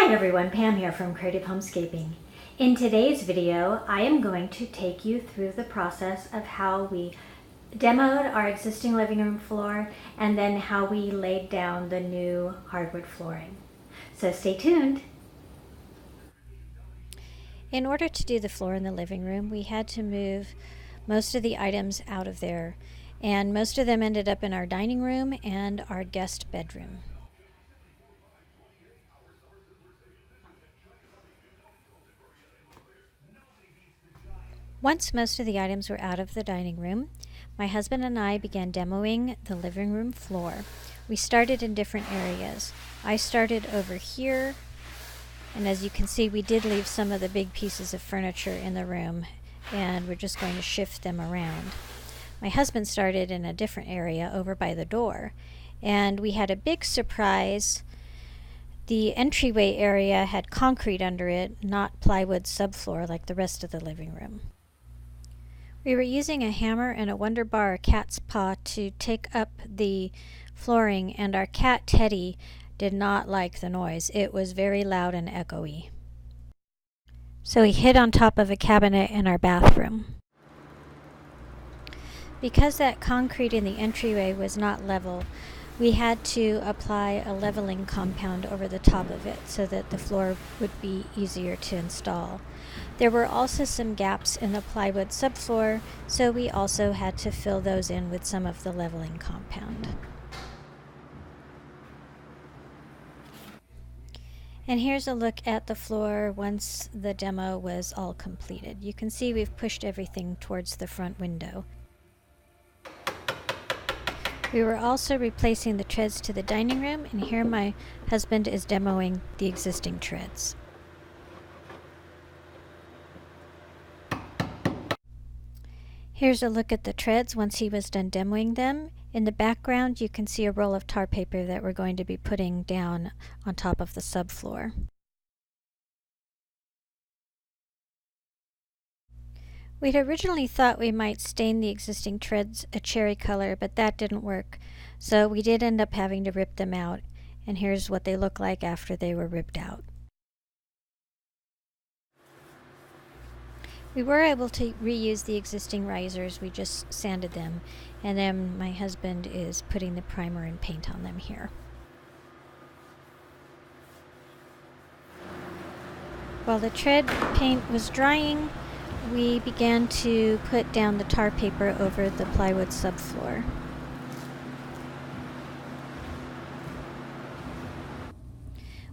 Hi everyone, Pam here from Creative Homescaping. In today's video, I am going to take you through the process of how we demoed our existing living room floor and then how we laid down the new hardwood flooring. So stay tuned. In order to do the floor in the living room, we had to move most of the items out of there, and most of them ended up in our dining room and our guest bedroom. Once most of the items were out of the dining room, my husband and I began demoing the living room floor. We started in different areas. I started over here, and as you can see, we did leave some of the big pieces of furniture in the room, and we're just going to shift them around. My husband started in a different area over by the door, and we had a big surprise. The entryway area had concrete under it, not plywood subfloor like the rest of the living room. We were using a hammer and a Wonder Bar cat's paw to take up the flooring, and our cat Teddy did not like the noise. It was very loud and echoey. So he hid on top of a cabinet in our bathroom. Because that concrete in the entryway was not level, we had to apply a leveling compound over the top of it so that the floor would be easier to install. There were also some gaps in the plywood subfloor, so we also had to fill those in with some of the leveling compound. And here's a look at the floor once the demo was all completed. You can see we've pushed everything towards the front window. We were also replacing the treads to the dining room, and here my husband is demoing the existing treads. Here's a look at the treads once he was done demoing them. In the background, you can see a roll of tar paper that we're going to be putting down on top of the subfloor. We'd originally thought we might stain the existing treads a cherry color, but that didn't work, so we did end up having to rip them out, and here's what they look like after they were ripped out. We were able to reuse the existing risers. We just sanded them, and then my husband is putting the primer and paint on them here. While the tread paint was drying, we began to put down the tar paper over the plywood subfloor.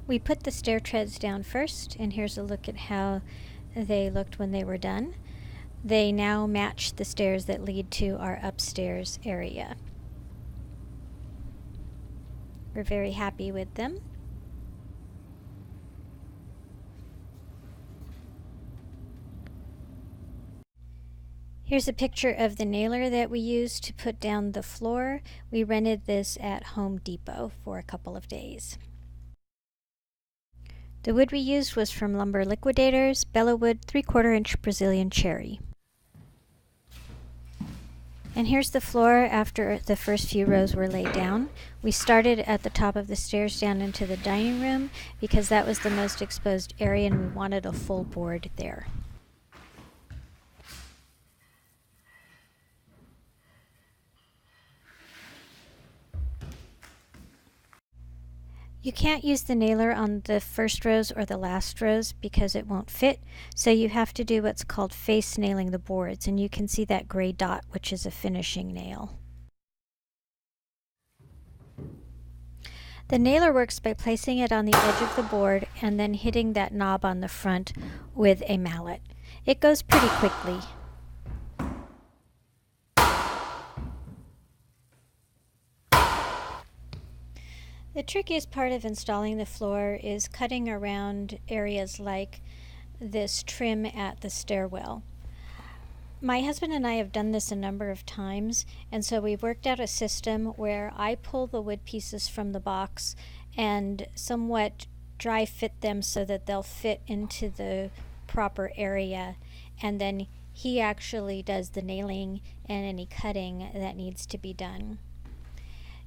We put the stair treads down first, and here's a look at how they looked when they were done. They now match the stairs that lead to our upstairs area. We're very happy with them. Here's a picture of the nailer that we used to put down the floor. We rented this at Home Depot for a couple of days. The wood we used was from Lumber Liquidators, Bella Wood 3/4 inch Brazilian cherry. And here's the floor after the first few rows were laid down. We started at the top of the stairs down into the dining room because that was the most exposed area and we wanted a full board there. You can't use the nailer on the first rows or the last rows because it won't fit, so you have to do what's called face nailing the boards, and you can see that gray dot, which is a finishing nail. The nailer works by placing it on the edge of the board and then hitting that knob on the front with a mallet. It goes pretty quickly. The trickiest part of installing the floor is cutting around areas like this trim at the stairwell. My husband and I have done this a number of times, and so we've worked out a system where I pull the wood pieces from the box and somewhat dry fit them so that they'll fit into the proper area, and then he actually does the nailing and any cutting that needs to be done.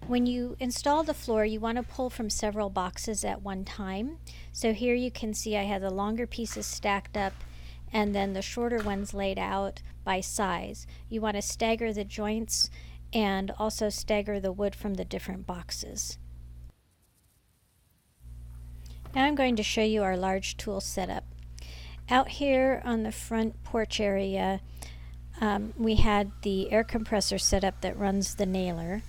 When you install the floor, you want to pull from several boxes at one time. So here you can see I had the longer pieces stacked up and then the shorter ones laid out by size. You want to stagger the joints and also stagger the wood from the different boxes. Now I'm going to show you our large tool setup. Out here on the front porch area, we had the air compressor set up that runs the nailer.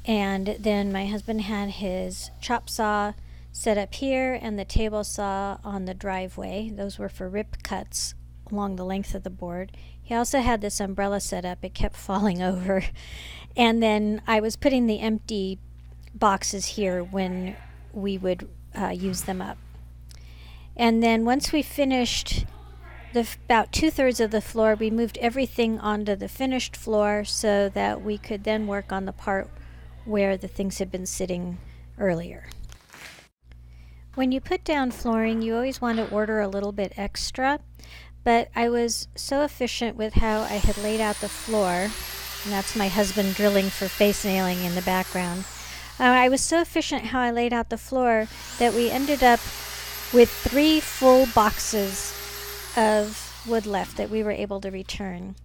And then my husband had his chop saw set up here and the table saw on the driveway. Those were for rip cuts along the length of the board. He also had this umbrella set up. It kept falling over. And then I was putting the empty boxes here when we would use them up. And then once we finished about 2/3 of the floor, we moved everything onto the finished floor so that we could then work on the part where the things had been sitting earlier. When you put down flooring, you always want to order a little bit extra, but I was so efficient with how I had laid out the floor, and that's my husband drilling for face nailing in the background. I was so efficient how I laid out the floor that we ended up with 3 full boxes of wood left that we were able to return.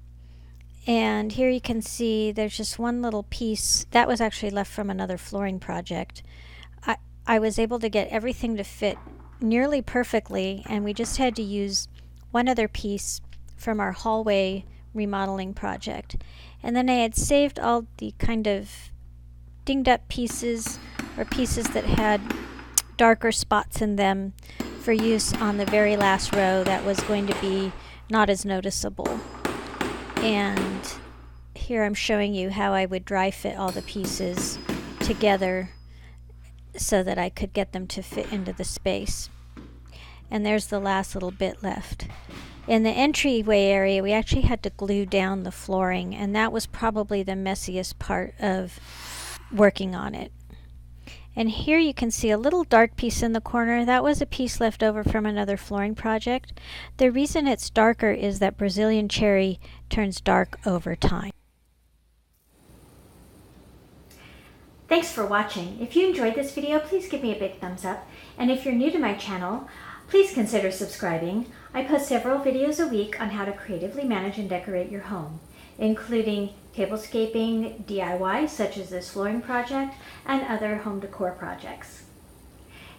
And here you can see there's just one little piece that was actually left from another flooring project. I was able to get everything to fit nearly perfectly, and we just had to use one other piece from our hallway remodeling project. And then I had saved all the kind of dinged up pieces or pieces that had darker spots in them for use on the very last row that was going to be not as noticeable. And here I'm showing you how I would dry fit all the pieces together so that I could get them to fit into the space. And there's the last little bit left. In the entryway area, we actually had to glue down the flooring, and that was probably the messiest part of working on it. And here you can see a little dark piece in the corner. That was a piece left over from another flooring project. The reason it's darker is that Brazilian cherry turns dark over time. Thanks for watching. If you enjoyed this video, please give me a big thumbs up. And if you're new to my channel, please consider subscribing. I post several videos a week on how to creatively manage and decorate your home, including tablescaping DIY, such as this flooring project, and other home decor projects.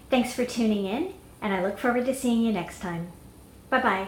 Thanks for tuning in, and I look forward to seeing you next time. Bye-bye.